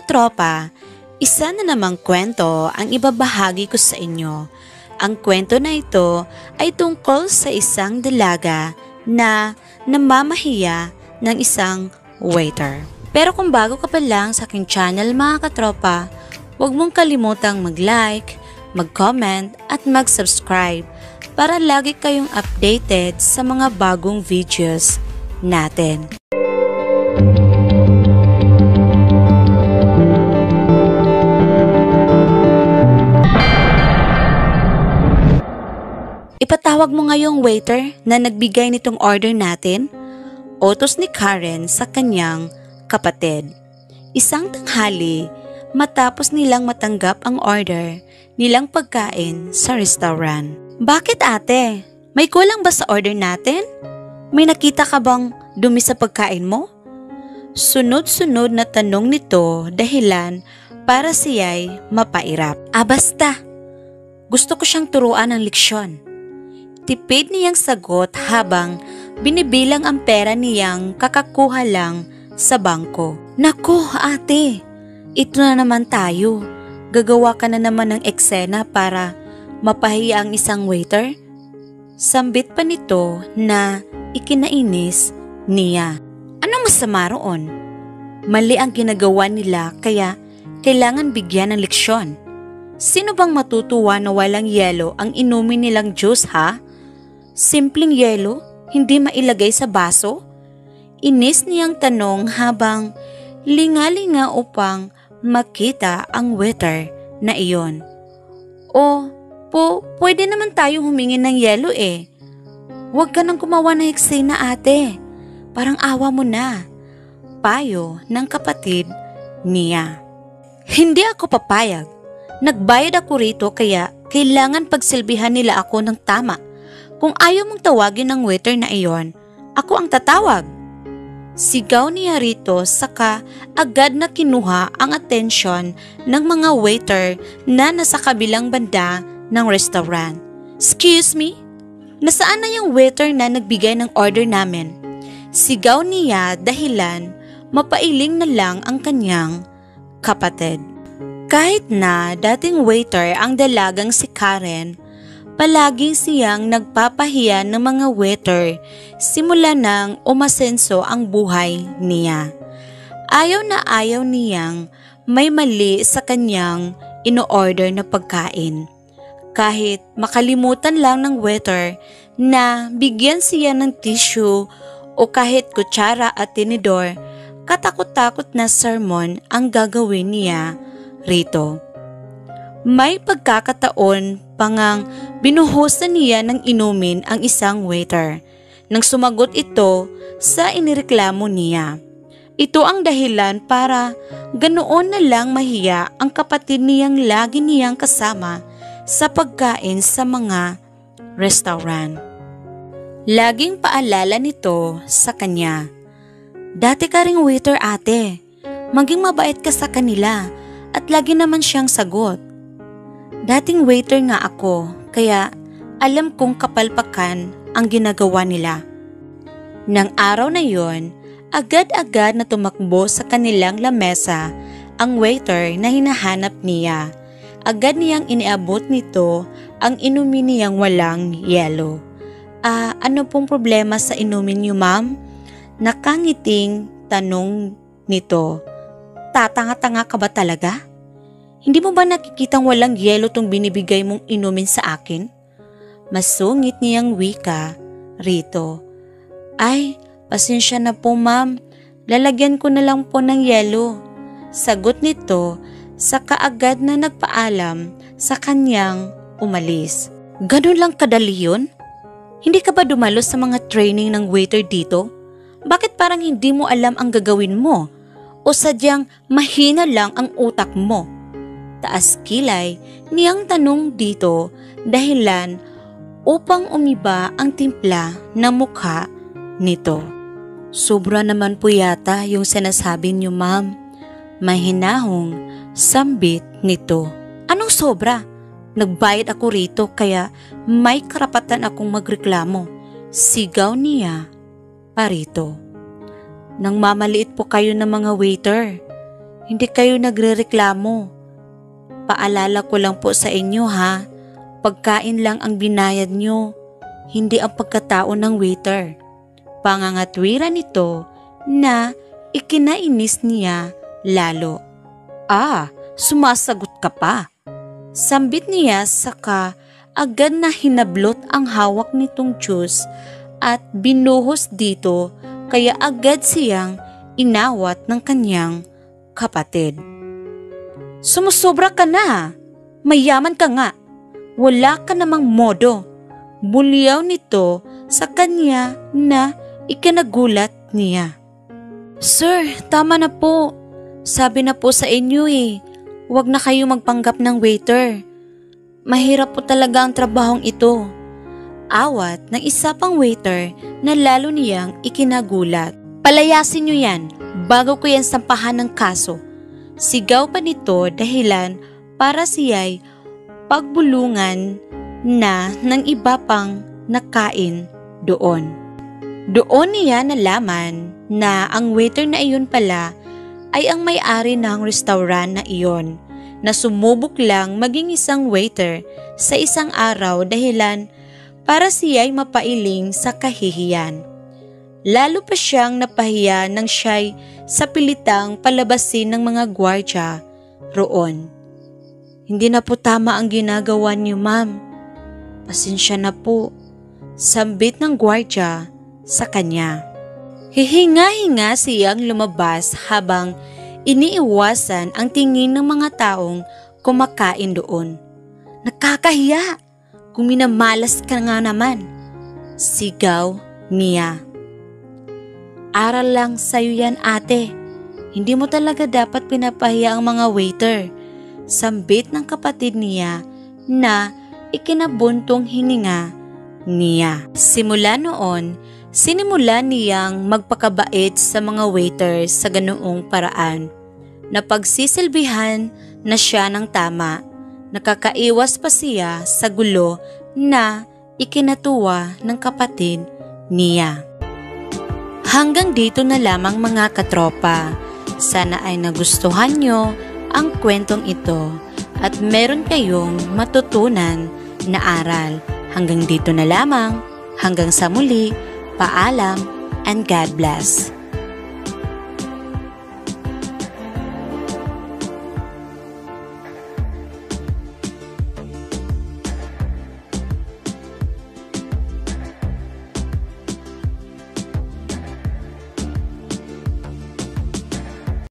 katropa, isa na namang kwento ang ibabahagi ko sa inyo. Ang kwento na ito ay tungkol sa isang dalaga na namamahiya ng isang waiter. Pero kung bago ka pa lang sa aking channel mga katropa, huwag mong kalimutang mag-like, mag-comment at mag-subscribe para lagi kayong updated sa mga bagong videos natin. Ipatawag mo ngayong waiter na nagbigay nitong order natin. Utos ni Karen sa kanyang kapatid. Isang tanghali, matapos nilang matanggap ang order nilang pagkain sa restaurant. Bakit ate? May kulang ba sa order natin? May nakita ka bang dumi sa pagkain mo? Sunod-sunod na tanong nito dahilan para siya'y mapairap. Basta. Gusto ko siyang turuan ng leksyon. Tipid niyang sagot habang binibilang ang pera niyang kakakuha lang sa bangko. Nako ate, ito na naman tayo. Gagawa ka na naman ng eksena para mapahiya ang isang waiter? Sambit pa nito na ikinainis niya. Ano masama roon? Mali ang ginagawa nila kaya kailangan bigyan ng leksyon. Sino bang matutuwa na walang yelo ang inumin nilang juice ha? Simpleng yelo, hindi mailagay sa baso? Inis niyang tanong habang lingalinga upang makita ang waiter na iyon. Pwede naman tayo humingi ng yelo eh. Huwag ka nang gumawa ng eksena ate. Parang awa mo na. Payo ng kapatid niya. Hindi ako papayag. Nagbayad ako rito kaya kailangan pagsilbihan nila ako ng tama. Kung ayaw mong tawagin ng waiter na iyon, ako ang tatawag. Sigaw niya rito saka agad na kinuha ang atensyon ng mga waiter na nasa kabilang banda ng restaurant. Excuse me? Nasaan na yung waiter na nagbigay ng order namin? Sigaw niya dahilan mapailing na lang ang kanyang kapatid. Kahit na dating waiter ang dalagang si Karen, palagi siyang nagpapahiya ng mga waiter simula nang umasenso ang buhay niya. Ayaw na ayaw niyang may mali sa kanyang ino-order na pagkain. Kahit makalimutan lang ng waiter na bigyan siya ng tissue o kahit kutsara at tinidor, katakot-takot na sermon ang gagawin niya rito. May pagkakataon pangang binuhusan niya ng inumin ang isang waiter. Nang sumagot ito sa inireklamo niya. Ito ang dahilan para ganoon na lang mahiya ang kapatid niyang lagi niyang kasama sa pagkain sa mga restaurant. Laging paalala nito sa kanya. Dati ka ring waiter ate, maging mabait ka sa kanila at lagi naman siyang sagot. Dating waiter nga ako, kaya alam kong kapalpakan ang ginagawa nila. Nang araw na yon, agad-agad na tumakbo sa kanilang lamesa ang waiter na hinahanap niya. Agad niyang iniabot nito ang inumin niyang walang yelo. Ano pong problema sa inumin niyo ma'am? Nakangiting tanong nito. Tatanga-tanga ka ba talaga? Hindi mo ba nakikitang walang yelo tong binibigay mong inumin sa akin? Masungit niyang wika rito. Ay, pasensya na po ma'am. Lalagyan ko na lang po ng yelo. Sagot nito sa kaagad na nagpaalam sa kanyang umalis. Ganun lang kadali yun? Hindi ka ba dumalo sa mga training ng waiter dito? Bakit parang hindi mo alam ang gagawin mo? O sadyang mahina lang ang utak mo? Taas kilay niyang tanong dito dahilan upang umiba ang timpla ng mukha nito. Sobra naman po yata yung sinasabi niyo ma'am. Mahinahong sambit nito. Anong sobra? Nagbayad ako rito kaya may karapatan akong magreklamo. Sigaw niya pa rito. Nang mamaliit po kayo ng mga waiter. hindi kayo nagrereklamo. Paalala ko lang po sa inyo ha, pagkain lang ang binayad nyo, hindi ang pagkatao ng waiter. Pangangatwiran nito na ikinainis niya lalo. Sumasagot ka pa. Sambit niya saka agad na hinablot ang hawak nitong juice at binuhos dito kaya agad siyang inawat ng kanyang kapatid. Sumusobra ka na, mayaman ka nga, wala ka namang modo. Bulyaw nito sa kanya na ikinagulat niya. Sir, tama na po. Sabi na po sa inyo huwag na kayo magpanggap ng waiter. Mahirap po talaga ang trabahong ito. Awat ng isa pang waiter na lalo niyang ikinagulat. Palayasin niyo yan bago ko yan sampahan ng kaso. Sigaw pa nito dahilan para siya'y pagbulungan na ng iba pang nakain doon. Doon niya nalaman na ang waiter na iyon pala ay ang may-ari ng restaurant na iyon na sumubok lang maging isang waiter sa isang araw dahilan para siya'y mapailing sa kahihiyan. Lalo pa siyang napahiya nang siya'y sa pilitang palabasin ng mga gwardya roon. Hindi na po tama ang ginagawa niyo, ma'am. Pasensya na po, sambit ng gwardya sa kanya. Hihinga-hinga siyang lumabas habang iniiwasan ang tingin ng mga taong kumakain doon. Nakakahiya! Kung minamalas ka nga naman, sigaw niya. Aral lang sa'yo yan, ate. Hindi mo talaga dapat pinapahiya ang mga waiter. Sambit ng kapatid niya na ikinabuntong hininga niya. Simula noon, sinimulan niyang magpakabait sa mga waiter sa ganoong paraan. Napagsisilbihan na siya ng tama. Nakakaiwas pa siya sa gulo na ikinatuwa ng kapatid niya. Hanggang dito na lamang mga katropa. Sana ay nagustuhan nyo ang kwentong ito at meron kayong matutunan na aral. Hanggang dito na lamang. Hanggang sa muli. Paalam and God bless.